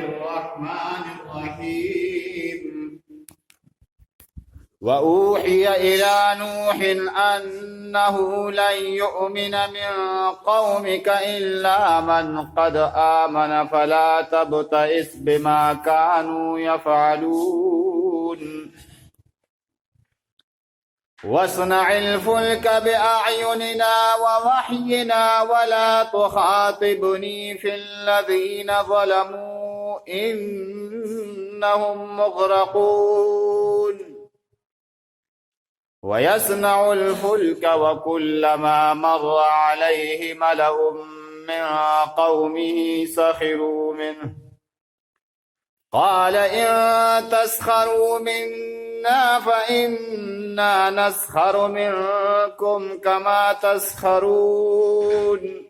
الرحمن الرحيم وأوحي إلى نوح أنه لن يؤمن من قومك إلا من قد آمن فلا تبتئس بما كانوا يفعلون واصنع الفلك بأعيننا ووحينا ولا تخاطبني في الذين ظلموا إنهم مغرقون ويصنع الفلك وكلما مر عليه ملأ من قومه سخروا منه قال إن تسخروا منا فإنا نسخر منكم كما تسخرون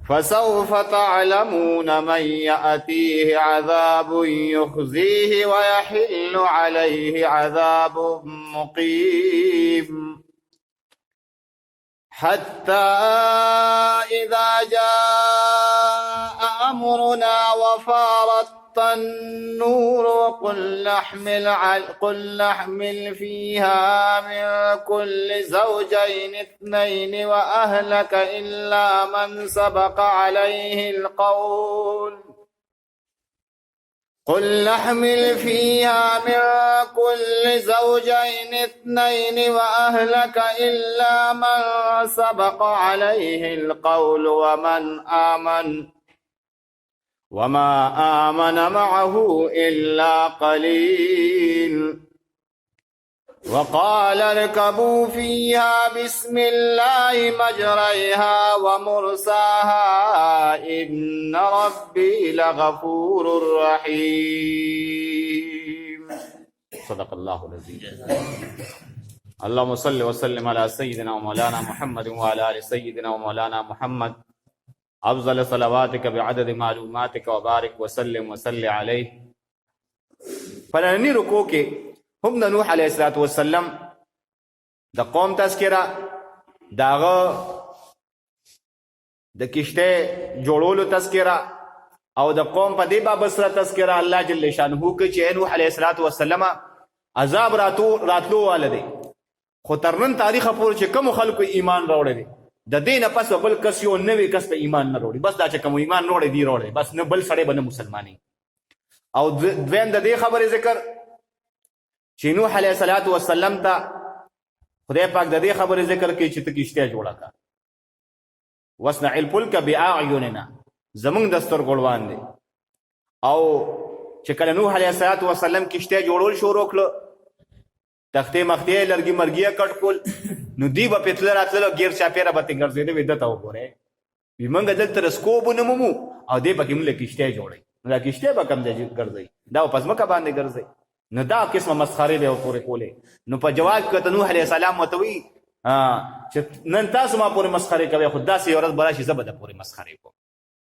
فسوف تعلمون من يأتيه عذاب يخزيه ويحل عليه عذاب مقيم حتى إذا جاء أمرنا وفارت النور قل نحمل فيها من كل زوجين اثنين وأهلك إلا من سبق عليه القول قل نحمل فيها من كل زوجين اثنين وأهلك إلا من سبق عليه القول وما آمن معه إلا قليل وقال اركبوا فيها بسم الله مجريها ومرساها إن ربي لغفور رحيم صدق الله العظيم. اللهم صل وسلم على سيدنا ومولانا محمد وعلى آل سيدنا ومولانا محمد افضل صلواتك بعدد معلوماتك وبارك وسلم وصل عليه. فننی رکو کې هم د نوح علیه السلام د قوم تذکره داغه د کشته جوړولو تذکره او د قوم په دې باب سره تذکره الله جل شانه کې چې نوح علیه السلام عذاب راتلو والده خو ترنن تاریخ پور چې کوم خلکو ایمان راوړل د دینه پس بل کس یو نوې کس په ایمان نه وروړي بس دا چې کوم ایمان وروړي دی وروړي بس نه بل سړی بنه مسلمانی. او دویم د دې خبرې ذکر چې نوح علیه السلام ته خدای پاک د دې خبرې ذکر کوي چې ته کشته جوړه کا واصنع الفلك بأعيننا زمونږ دستور ګړوان دي. او چې کله نوح علیه السلام کشته جوړول شروع کړ تختې مختې لرګي مرګي کټ کول نو دی په پتل راتلو غیر چاپیره به څنګه دې ودته وګوره ویمنګ دلته رسکوب نمو او دې پکې موږ کشته جوړي نو دا کشته به کم ځای ګرځي دا په ځمکه باندې ګرځي نو دا قسمه مسخره به پورې کولې. نو په جواب کې نوح علیه السلام وتوي چې نن تاسو ما پورې مسخره کوي خدا سي اورز براشي زبده پورې مسخره کو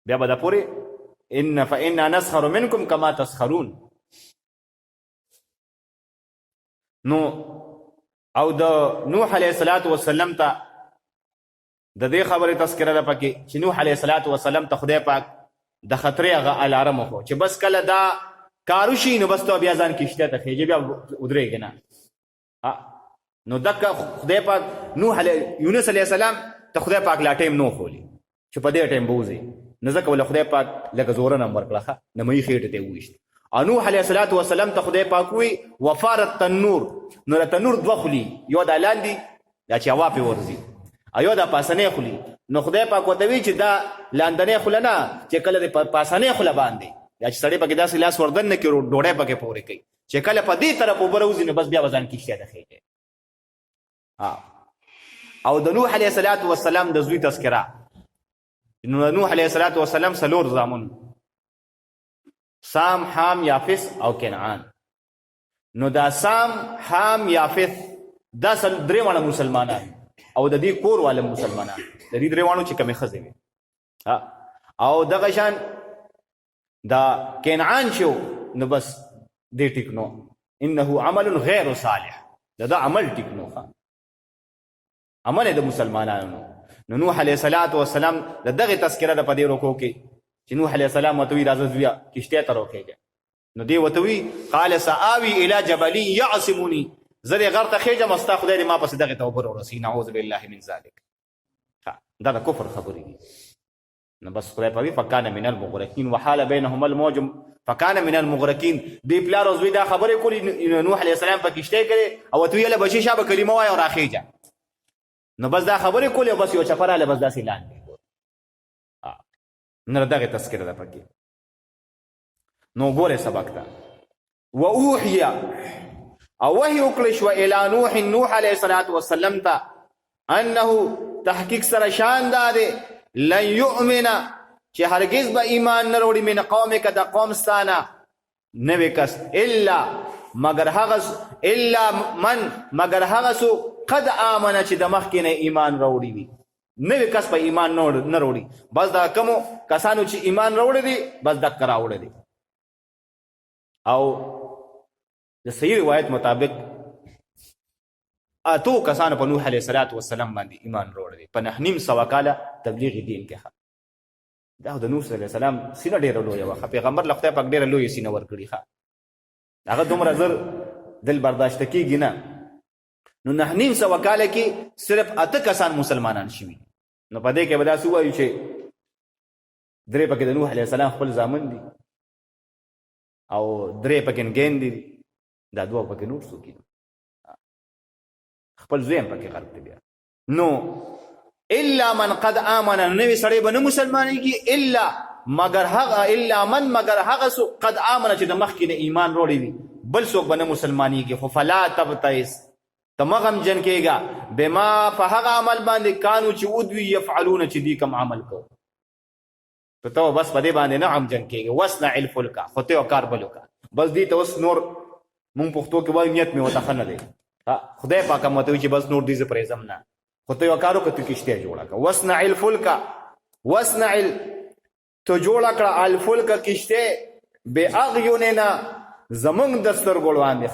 بیا به دا پورې فإنا نسخر منكم كما تسخرون. نو او د نوح علیه السلام ته د دې خبرې تذکره ده پکې چې نوح علیه السلام ته خدای پاک د خطرې هغه الارم وکړو چې بس کله دا کارو شي نو بس ته بیا ځان کشته ته خېږي بیا ودرېږي نه. نو دک خدای پاک یونس علیه السلام ته خدای پاک لا ټیم نو خولي چې په دې ټیم بوزي نه ځکه ول خدای پاک لکه زوره نمبر کړه نه مې خېټه ته وښت. نوح علیه السلام ته خدای پاک وی وفارت النور نو تنور دوه خلی یو د لاندې دا چې هوا په ورځي ایو دا پاسنه خلی نو خدای پاک وته وی چې دا لاندنه خلنه چې کله د پاسنه خله باندې یا چې سړی پکې داسې لاس وردن نه کړو ډوړې پکې پورې کوي چې کله په دې طرف وبروزي نو بس بیا وزن کیږي د خېټه. او د نوح علیه السلام د زوی تذکره نو نوح علیه السلام سلور زامن سام حام یافث او کنعان. نو دا سام حام یافث دا درې وانه مسلمانان او د دې کور والے مسلمانان د دې درې وانو چې کومه خزه وي او دغه شان دا کنعان شو نو بس دې ټیکنو انه عمل غیر صالح دا عمل ټیکنو عمل د مسلمانانو. نو نوح علیه السلام دغه تذکره د پدې روکو کې چې نوح علیه السلام ورته وی راځه زویه کشتۍ ته راوخېږه. نو دی ورته وی قال سآوي الى جبل يعصمني، زه دې غر ته خېږم او ستا خدای دې ما پسې دغې ته اوبه راورسوي. نعوذ بالله من ذلک. دا د کفر خبرې دي. نو بس خدای پاک وی فکان من المغرقین وحال بینهما الموج فکان من المغرقین. دی پلار او زوی دا خبرې کولې، نوح علیه السلام په کشتۍ کړې او ورته ویله بچي شابه کلمه وایه او راخېږه. نو بس دا خبرې کولې او بس یو چپه راغله بس داسې لاندې. نو دغه تذکره ده پکې. نو ګوره سبق ته واوحي او وحي وکړل شو الی نوح، نوح علیه الصلاة والسلام ته انه تحقیق سره شان داده لن یؤمن چې هرگز به ایمان نه وروړي من قومک د قوم ستانه نوی کس الا مگر هغه سو قد آمنه چې د مخکې نه ایمان راوړي وي. نوی کس په ایمان نه راوړي، بس دا کمو کسانو چې ایمان راوړي دي بس دقه راوړي دي. او د صحیح روایت مطابق اتو کسانو په نوح علیه السلام باندې ایمان راوړی دی په 9.5 کاله تبلیغ دین کې. دا د نوح علیه السلام سینه ډېره لویه وه. پیغمبر له خدای پاک ډېره لویه سینه ورکړې. هغه دومره زر دل برداشته کېږي نه. نو 9.5 کاله کې صرف 8 کسان مسلمانان شوي. نو په دې کې به داسې ووایو چې 3 پکې د نوح علیه السلام خپل زامن دي او 3 پکې ګیندې دي، دا 2 پکې نور څوک دي، خپل زوی هم پکې غرق دی بیا. نو الا من قد آمن، نوی سړی به نه مسلمانېږي الا من مگر هغه څوک قد آمن چې د مخکې نه ایمان راوړی وي، بل څوک به نه مسلمانېږي. خو فلا تبتئس، ته مه غمجن کېږه بما په هغه عمل باندې کانو چې ودوي یفعلونه چې دوی کوم عمل کو. ته بس په دې باندې نه غمجن کېږي. واصنع الفلک، خو ته یو کار بل وکړه. بس دې ته اوس نور مونږ پښتو کې وایو نیت مې ورته ښه نه دی، خدای پاک هم ورته وایي چې بس نور دې زه پرېږدم نه، خو ته یو کار وکړه، ته کشتۍ جوړه کړه. واصنع الفلک، ته جوړه کړه الفلک کشتۍ باعیوننا، زمونږ د سترګو وړاندې.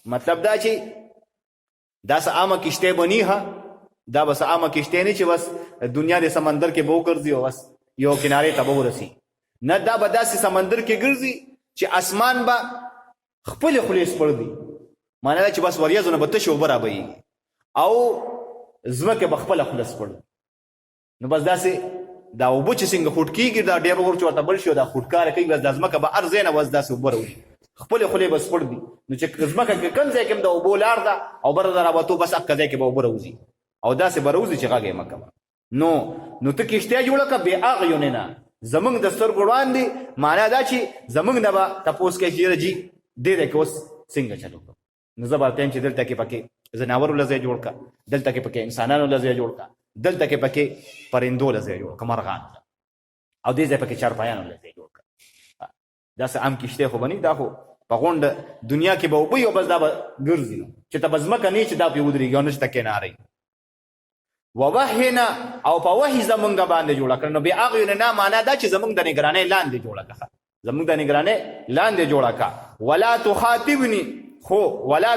مطلب دا چې دا څه عامه کشتۍ به نه، دا بس عامه کشتۍ نه چې بس دنیا د سمندر کې به وګرځي او بس یو کنارې ته به ورسي. نه، دا به داسې سمندر کې ګرځي چې اسمان به خپلې خولې سپړدي، معنی دا چې بس وریځو نه به تشې اوبه رابهیږي او ځمکې به خپله خوله سپړي. نو بس داسې دا اوبه چې څنګه خوټ کېږي، دا ډېر ور چې ورته بل شي او دا خوټکاره کوي، بس دا ځمکه به هر ځای نه بس داسې اوبه راوړي، خپلې خولې به سپړدي. نو چې ځمکه کې کوم ځای کې هم د اوبو لار ده او بره د رابطو بس هغه ځای کې به اوبه راوځي او داسې به راوځي چې غږ یې مه کوه. نو ته کشتۍ جوړه کړه باعیوننا، زمونږ د سترګو وړاندې. معنا دا چې زمونږ نه به تپوس کوي چې یاره جي دې ځای کې اوس څنګه چلو کړو. نو زه به ورته وایم چې دلته کې پکې ځناورو له ځای جوړ کړه، دلته کې پکې انسانانو له ځای جوړ کړه، دلته کې پکې پرندو له ځای جوړ کړه، مرغانو له، او دې ځای پکې چارپایانو له ځای جوړ کړه. داسې عام کشتۍ خو به نه، دا خو په غونډه دنیا کې به اوبه وي او بس دا به ګرځي، نو چې ته به ځمکه نه چې دا پرې ودرېږي او نه چې ته کینارې. ووحینا، او په وحي زمونږ باندې جوړه کړه. نو باعیوننا معنا دا چې زمونږ د نګرانۍ لاندې جوړه کړه، زمونږ د نګرانۍ لاندې جوړه کړه. ولا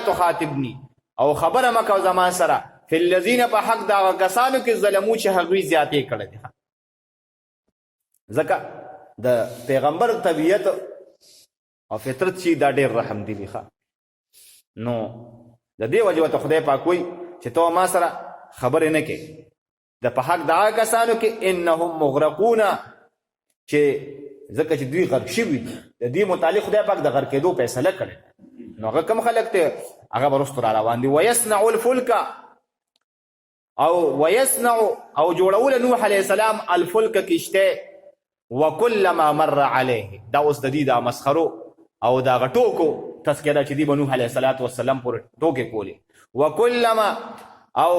تخاطبني، او خبره مه کوه زما سره فی الذین، په حق د هغه کسانو کې ظلمو چې هغوی زیاتې کړی دي. ځکه د پیغمبر طبیعت او فطرت چې دا ډېر رحم دي. نو د دې وجې ورته خدای پاک وایي چې ته ما سره خبرې نه کې د په حق د هغه کسانو کې انهم مغرقون، چې ځکه چې دوی غرق شوي دي. د دې متعلق خدای پاک د غرق کېدو فیصله کړې. نو هغه کوم خلک ته هغه به وروستو را روان دي. ویصنع الفلک، او جوړول نوح علیه السلام الفلک کشتۍ. وکلما مر علیه، دا اوس د دې د مسخرو او د هغه ټوکو تذکره چې دی به نوح علیه السلام پورې ټوکې کولې. وکلما، او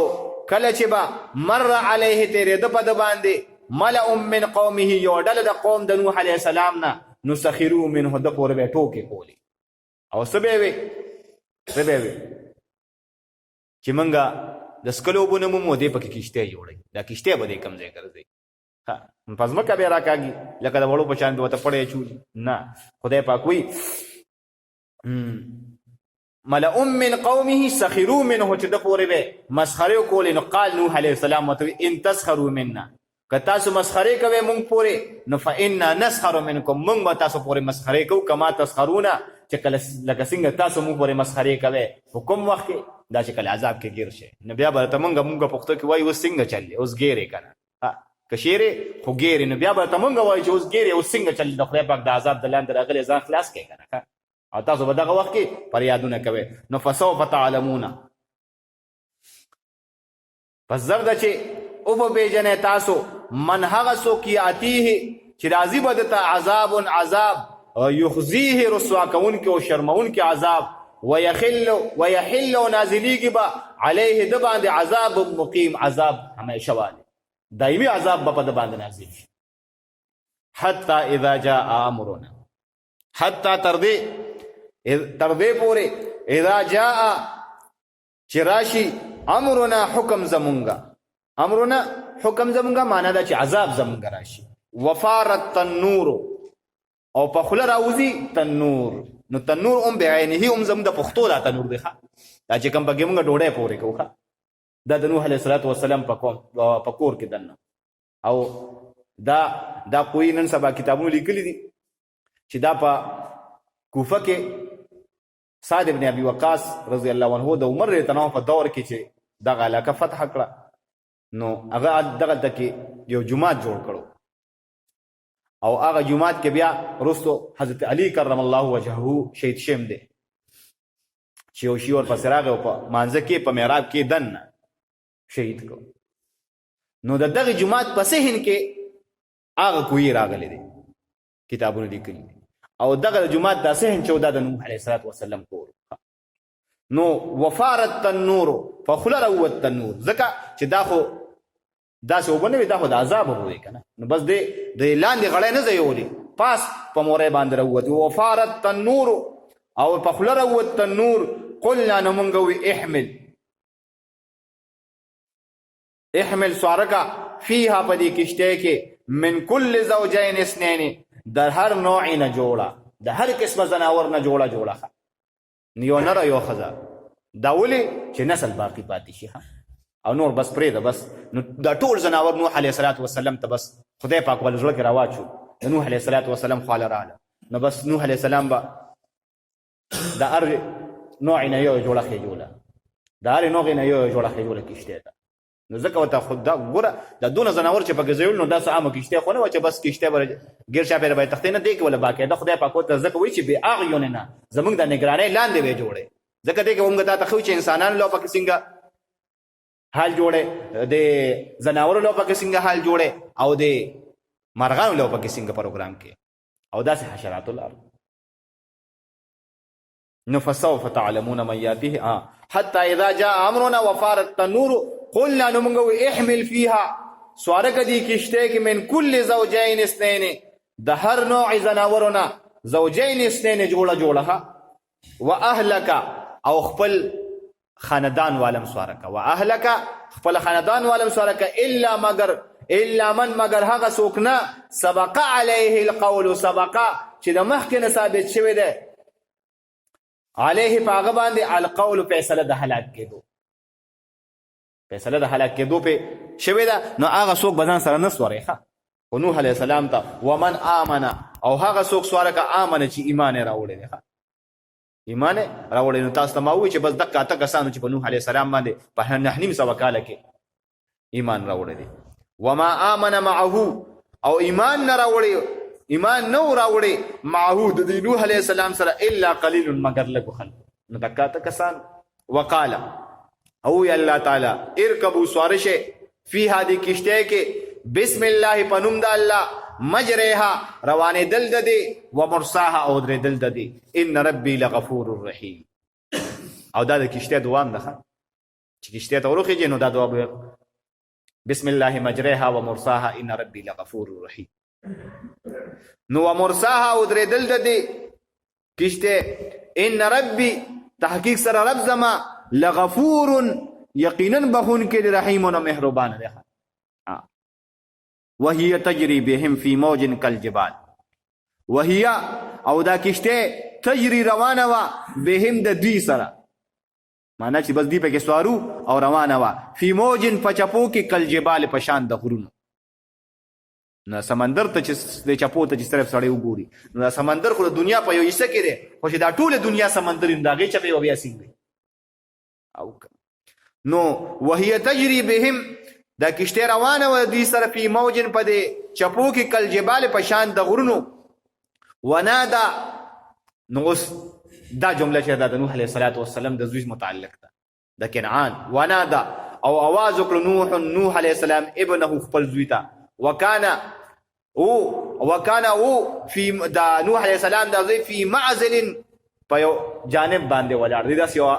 کله چې به مر علیه تېرېده په د باندې ملأ من قومه، یو ډله د قوم د نوح علیه السلام نه، نو سخروا منه، د پورې به ټوکې کولې. او څه به وي چې موږ د څکلو اوبه نه مومو، دې پکې کشتۍ جوړوي، دا کشتۍ به دې کوم ځای ګرځوي، په ځمکه به یې راکاږي لکه د وړو په شان به ورته پړی اچولي. نه، خدای پاک وایي ملأ من قومه سخروا منه، چې د پورې به مسخرې کولې. نو قال نوح علیه السلام ورته ان تسخروا منا، که تاسو مسخرې کوئ مونږ پورې نو فإنا نسخر منکم مونږ به تاسو پورې مسخرې کوو کما تسخرونه چې کله لکه څنګه تاسو مونږ پورې مسخرې کوئ په کوم وخت کې دا چې کله عذاب کې ګیر شي نو بیا به ته مونږ پښتو کې وایي اوس څنګه چلې اوس ګیرې که نه که شیرې خو ګیرې نو بیا به ته مونږ وایي چې اوس ګیرې اوس څنګه چلې د خدای پاک د عذاب د لاندې راغلی ځان خلاص کړې که نه او تاسو به دغه وخت کې فریادونه کوئ نو فسوف تعلمون پس زر ده چې او به پیژنئ تاسو من هغه څوک یاتیه چې راځي به دته عذاب یخزیه رسوا کوونکي او شرمونکي عذاب ویحل او نازلیږي به علیه د باندې عذاب مقیم عذاب همیشه والی دایمي عذاب به په د باندې نازل شي حتی اذا جاء امرنا حتی تر دې پورې اذا جاء چې راشي امرنا حکم زمونږه امرنا حکم زمونږه معنا دا چې عذاب زمونږه راشي وفارت تنور او په خوله راوځي تنور نو تنور هم بعینه هم زموږ د پښتو دا تنور دی دا چې کوم پکې موږ ډوډۍ پورې کوو دا د نوح علیه الصلاة والسلام په کور کې دننه او دا کوی نن سبا کتابونو لیکلي دي چې دا په کوفه کې سعد ابن ابي وقاص رضی الله عنه د عمر رضی الله عنه په دور کې چې دغه علاقه فتح کړه نو هغه دغه کې یو جماعت جوړ کړو او هغه جماعت کې بیا وروستو حضرت علي کرم الله وجهه شهید شم دی چې یو شي ورپسې راغی او په مانځه کې په محراب کې دننه شهید کو نو د دغه جماعت په صحن کې هغه کوی راغلی دی کتابونه لیکلي او دغه جماعت د صحن چې د نوح علیه الصلاة والسلام کور نو وفارت تنور فخله راووت تنور ځکه چې دا خو داسې اوبه نه وي دا خو د عذاب اوبه وي که نه نو بس د لاندې غړی نه ځایولي پاس په مورۍ باندې راووت وفارت تنور او په خوله راووت تنور قلنا نو مونږ وي احمل سوارکه فیها په دې کشتۍ کې من کل زوجین اثنین در هر نوع نه جوړه د هر قسمه زناور نه جوړه یو نر یو ښځه دا ولې چې نسل باقي پاتې شي او نور بس پرېږده بس نو دا ټول زناور نوح علیه الصلاة والسلام ته بس خدای پاک ول زړه کې راواچو د نوح علیه الصلاة والسلام خواله راغله نو بس نوح علیه السلام به د هر نوع نه یو جوړه خېجوله د هر نوع نه یو جوړه خېجوله کشتۍ ته نو ځکه ورته خو دا ګوره دا دونه زناور چې پکې ځایول نو داسې عامه کشتۍ خو نه وه چې بس کشتۍ به ګیر شاپېره به یې تختې نه دی کوله باقاعده خدای پاک ورته ځکه وایي چې بې اغیون نه زموږ د نګرانۍ لاندې به یې جوړې ځکه دی که موږ تا ته ښیو چې انسانانو له پکې څنګه حال جوړې د زناورو له پکې څنګه حال جوړې او د مرغانو له پکې څنګه پروګرام کې او داسې حشرات الارض نو فسوف تعلمون من یاتیه حتی اذا جاء امرنا وفارت التنور قلنا نو موږ وی احمل فيها سوارک دی کشته کې من کل زوجین اثنین د هر نوع زناورنا زوجین اثنین جوړه واهلک او خپل خاندان والم سوارک واهلک خپل خاندان والم سوارک الا من مگر هغه څوک نه سبق علیه القول سبق چې د مخکې ثابت شوی دی علیه پاغه باندې القول فیصله د هلاک کېدو فیصله د هلاک کېدو په شوی ده نو هغه څوک بدن سره نه سوري خو نوح علیه السلام ته ومن آمن او هغه څوک سواره که آمن چې ایمان راوړی دی ایمان راوړی نو تاسو ته ما وایي چې بس دغه اته کسانو چې په نوح علیه السلام باندې په 9.5 کاله کې ایمان راوړی دی وما آمن معه او ایمان نه راوړی ایمان نو راوړی معه د نوح علیه السلام سره الا قلیل مگر لږ خلک نو دغه اته کسان وقال او یا الله تعالی ارکبوا سوارشه فی هذه کشته کې بسم الله پنوم د الله مجرها روانه دل ددی و مرساها او در دل ددی ان ربی لغفور رحیم او دا د کشته دوام ده چې کشته ته ورخه جنو دا دوا بسم الله مجرها و مرساها ان ربی لغفور رحیم نو و مرساها او در دل ددی کشته ان ربی تحقیق سره رب زما لغفور یقینا بخون کې رحیم او مهربان ده وهي تجري بهم في موج كالجبال وهي او دا کشته تجري روانه وا بهم د دوی سره معنا چې بس دی په کې سوارو او روانه وا في موج پچپو کې کالجبال پشان د غرونو نو سمندر ته چې د چپو ته چې صرف سړی وګوري نو دا سمندر خو د دنیا په یو حصه کې دی خو چې دا ټوله دنیا سمندر دی د هغې چپې به بیا سیند دی او نو وهي تجري بهم دا کشته روانه وه دوی سره فی موجن په دې چپو کې کل جبال په شان د غرونو ونادا نو اوس دا جمله چې دا د نوح علیه الصلاة والسلام د زوی متعلق ده د کنعان ونادا او आवाज وکړ نوح علیه السلام ابنه خپل زوی ته وکانا فی دا نوح علیه السلام دا زوی فی معزل په یو جانب باندې ولاړ دی داسې یو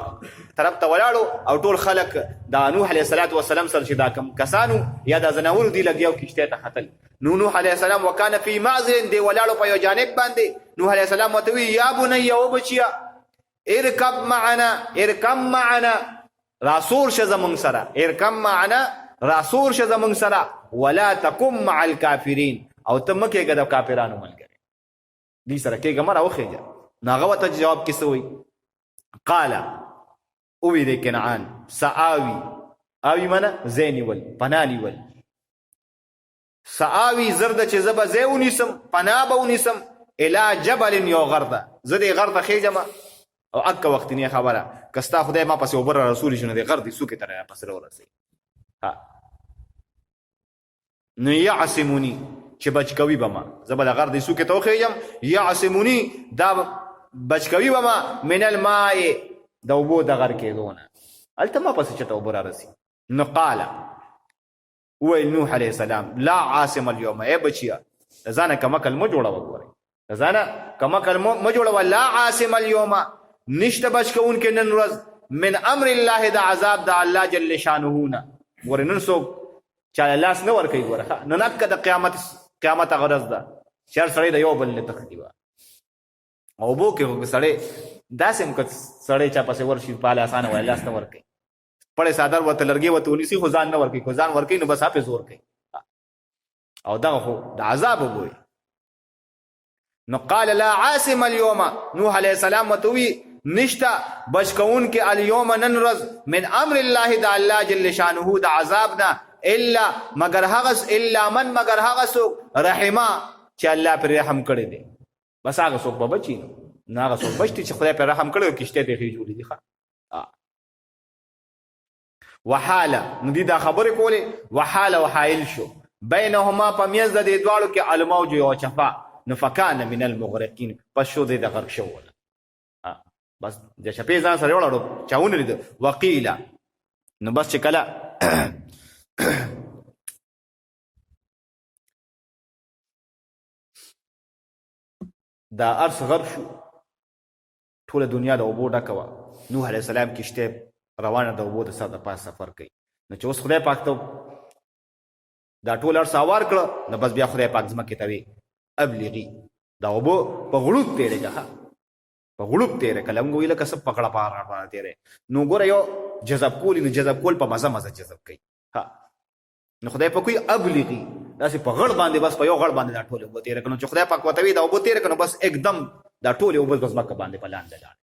طرف ته ولاړو او ټول خلک دا نوح علیه الصلاة والسلام سره چې دا کم کسانو یا دا زناورو دی لګیا کشتۍ ته ختل نوح علیه السلام وکانا فی معزل دی ولاړو په یو جانب باندې نوح علیه السلام ورته وی یا بنی او بچیا ارکب معنا راسور شه زمونږ سره ارکب معنا راسور شه زمونږ سره ولا تکم مع الکافرین او ته مه کېږه د کافرانو ملګری دوی سره کېږه مه راوخېږه نو هغه ورته جواب کې څه وایي قاله اووی دی کنعان سآوي آوي منه ځای نیول پناه نیول سآوي زر ده چې زه به ځای ونیسم پناه به ونیسم الی جبل یو غر ده زه دې غر ته خېږم او اکه وختنی خبره که ستا خدای ما پسې اوبه را رسولي شي نو دې غر دې څوکې ته راپسې راورسوي نو یعصموني چې بچ کوي به ما زه به د غر دې څوکې ته وخېږم یعصموني دا بچ کوي به ما من الماء د اوبو د غر کېدو نه هلته ما پسې چېرته اوبه را رسي نو قاله وویل نوح علیه السلام لا عاصم اليوم ای بچیا د ځانه کمکل مه جوړوه ګورئ د ځانه کمکل مه جوړوه لا عاصم اليوم نشته بچ کوونکی نن ورځ من امر الله د عذاب د الله جل شانه نه ګورئ نن څوک چاله لاس نه ورکوي ګوره نن اکه د قیامت هغه ورځ ده چې هر سړی د یو بل نه تښتي وه اوبو کې سړی داسې هم که سړی چا پسې ورشي پاله اسانه وایي لاس نه ورکوي پړې څادر ورته لرګي ورته ونیسي خو ځان نه ورکوي خو ځان ورکوي نو بس هپې زور کوي او دغه خو د عذاب وګوري نو قال لا عاصم اليوم نوح علیه السلام ورته وي نشته بچ کوونکی اليوم نن ورځ من امر الله د الله جل شانه د عذاب نه الا من مگر هغه څوک رحمه چې الله پر رحم کړی دی بس هغه څوک به بچي نو هغه څوک بچي چې خدای پر رحم کړی کشتۍ ته یې جوړې دي وحاله نو دي دا خبرې کولې وحاله وحایل شو بینهما په منځ د دې دواړو کې الموج یو چپه نو فکان من المغرقین پس شو دې د غرق شوله بس د چپې ځان سره ولاړو چا ونه لید وقیله نو بس چې کله دا ارس غرب شو ټوله دنیا د اوبو ډکه وه نوح علیه السلام کشتۍ روانه د اوبو د سر د پاس سفر کوي نو چې اوس خدای پاک ته دا ټول ارس هوار کړه نو بس بیا خدای پاک ځمکې ته وی ابلغي دا اوبو په غړوب تېرېږه په غړوب تېرې کله موږ ویل که څه پکړه پاره تېرې نو ګوره یو جذب کول نو جذب کول په مزه مزه جذب کوي نو خدای پاک وایي ابلغي داسې په غړ باندې بس په یو غړ باندې دا ټولې اوبه تېرې کړه نو چې خدای پاک ورته وایي دا اوبه تېرې کړه نو بس एकदम دا ټولې اوبه په ځمکه باندې په لاندې لاړې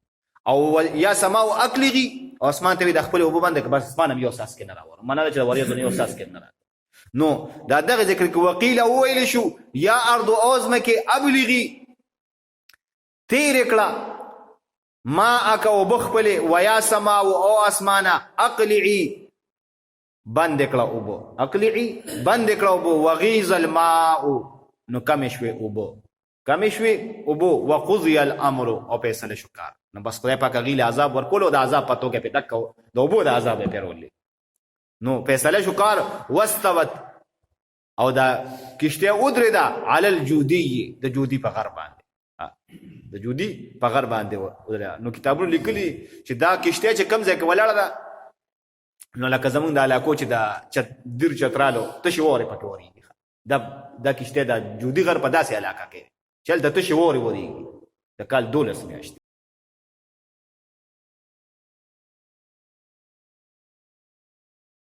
او یا سماو اقلغي او اسمان ته وایي د خپلې اوبه باندې بس اسمان هم یو څاڅکی نه راوړه معنا ده چې د وریځو نه یو څاڅکی نه راځي نو دا دغه ذکر کې وقیله وویل شو یا ارض او ځمکې ابلغي تېرې کړه ما اکه اوبه خپلې ویا سماو او اسمانه اقلعي بند کړه اوبه اقلعي بند کړه اوبه وغیظ الماء نو کمې شوې اوبه وقضي الامر او فیصله شو کار نو بس خدای پاک هغې له عذاب ورکولو د عذاب په توګه پې ډک د اوبو د عذاب یې پېرولې نو فیصله شو کار واستوت او دا کشتۍ ودرېده علی الجودي د جودي په غر باندې د جودي په غر باندې نو کتابونو لیکلي چې دا کشتۍ چې کوم ځای کې ولاړه ده نو لکه زمونږ د علاقو چې د دیر چترالو تشې واورې پکې ورېږي دا کشتۍ د جودي غر په داسې علاقه کې چې هلته تشې واورې ورېږي د کال 12 میاشتې